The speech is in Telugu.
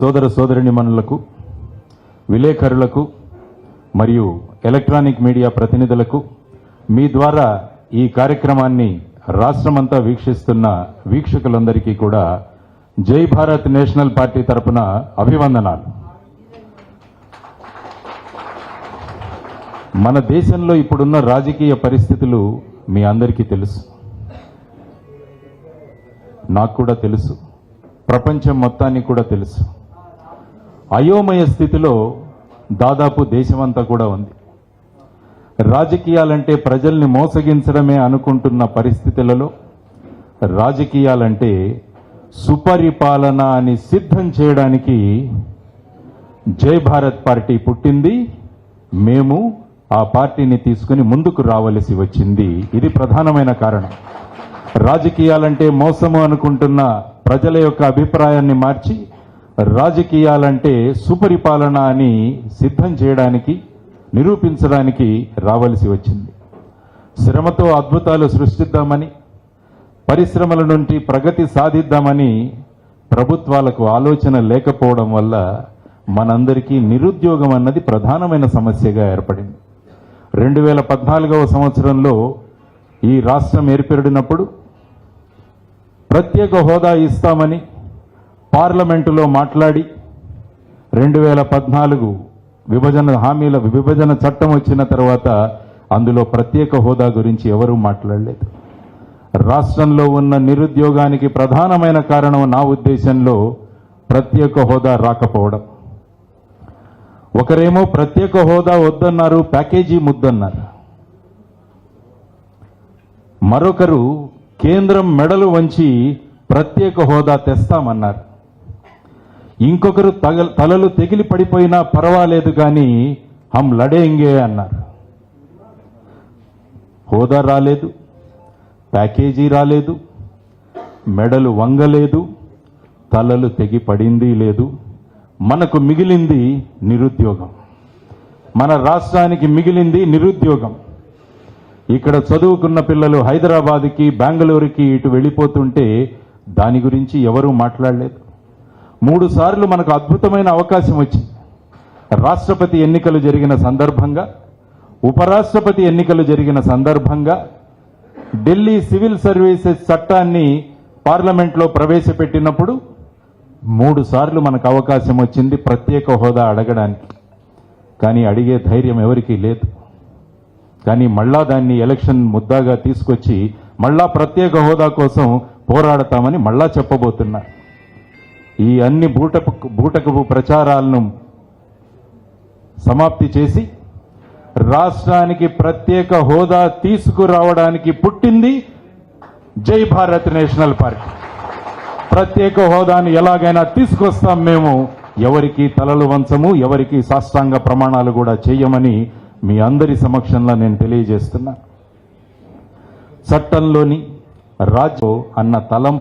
సోదర సోదరిమణులకు, విలేకరులకు మరియు ఎలక్ట్రానిక్ మీడియా ప్రతినిధులకు మీ ద్వారా ఈ కార్యక్రమాన్ని రాష్ట్రమంతా వీక్షిస్తున్న వీక్షకులందరికీ కూడా జై భారత్ నేషనల్ పార్టీ తరపున అభివందనాలు. మన దేశంలో ఇప్పుడున్న రాజకీయ పరిస్థితులు మీ అందరికీ తెలుసు, నాకు కూడా తెలుసు, ప్రపంచం మొత్తానికి కూడా తెలుసు. అయోమయ స్థితిలో దాదాపు దేశమంతా కూడా ఉంది. రాజకీయాలంటే ప్రజల్ని మోసగించడమే అనుకుంటున్న పరిస్థితులలో రాజకీయాలంటే సుపరిపాలన అని సిద్ధం చేయడానికి జై భారత్ పార్టీ పుట్టింది. మేము ఆ పార్టీని తీసుకుని ముందుకు రావలసి వచ్చింది. ఇది ప్రధానమైన కారణం. రాజకీయాలంటే మోసము అనుకుంటున్న ప్రజల యొక్క అభిప్రాయాన్ని మార్చి రాజకీయాలంటే సుపరిపాలన అని సిద్ధం చేయడానికి, నిరూపించడానికి రావలసి వచ్చింది. శ్రమతో అద్భుతాలు సృష్టిద్దామని, పరిశ్రమల నుండి ప్రగతి సాధిద్దామని ప్రభుత్వాలకు ఆలోచన లేకపోవడం వల్ల మనందరికీ నిరుద్యోగం అన్నది ప్రధానమైన సమస్యగా ఏర్పడింది. 2014వ సంవత్సరంలో ఈ రాష్ట్రం ఏర్పడినప్పుడు ప్రత్యేక హోదా ఇస్తామని పార్లమెంటులో మాట్లాడి 2014 విభజన చట్టం వచ్చిన తర్వాత అందులో ప్రత్యేక హోదా గురించి ఎవరూ మాట్లాడలేదు. రాష్ట్రంలో ఉన్న నిరుద్యోగానికి ప్రధానమైన కారణం నా ఉద్దేశంలో ప్రత్యేక హోదా రాకపోవడం. ఒకరేమో ప్రత్యేక హోదా వద్దన్నారు, ప్యాకేజీ ముద్దన్నారు. మరొకరు కేంద్రం మెడలు వంచి ప్రత్యేక హోదా తెస్తామన్నారు. ఇంకొకరు తలలు తెగిలి పడిపోయినా పర్వాలేదు కానీ హం లడేంగే అన్నారు. హోదా రాలేదు, ప్యాకేజీ రాలేదు, మెడలు వంగలేదు, తలలు తెగి పడింది లేదు. మనకు మిగిలింది నిరుద్యోగం. మన రాష్ట్రానికి మిగిలింది నిరుద్యోగం. ఇక్కడ చదువుకున్న పిల్లలు హైదరాబాద్కి, బెంగళూరుకి ఇటు వెళ్ళిపోతుంటే దాని గురించి ఎవరూ మాట్లాడలేదు. 3 సార్లు మనకు అద్భుతమైన అవకాశం వచ్చింది. రాష్ట్రపతి ఎన్నికలు జరిగిన సందర్భంగా, ఉపరాష్ట్రపతి ఎన్నికలు జరిగిన సందర్భంగా ఢిల్లీ సివిల్ సర్వీసెస్ చట్టాన్ని పార్లమెంట్లో ప్రవేశపెట్టినప్పుడు 3 సార్లు మనకు అవకాశం వచ్చింది ప్రత్యేక హోదా అడగడానికి. కానీ అడిగే ధైర్యం ఎవరికీ లేదు. కానీ మళ్ళా దాన్ని ఎలక్షన్ ముద్దాగా తీసుకొచ్చి మళ్ళా ప్రత్యేక హోదా కోసం పోరాడతామని మళ్ళా చెప్పబోతున్నారు. ఈ అన్ని బూటకపు ప్రచారాలను సమాప్తి చేసి రాష్ట్రానికి ప్రత్యేక హోదా తీసుకురావడానికి పుట్టింది జై భారత్ నేషనల్ పార్టీ. ప్రత్యేక హోదాను ఎలాగైనా తీసుకొస్తాం. మేము ఎవరికి తలలు వంచము, ఎవరికి సాష్టాంగ ప్రమాణాలు కూడా చేయమని మీ అందరి సమక్షంలో నేను తెలియజేస్తున్నా. చట్టంలోని రాజ్యం అన్న తలం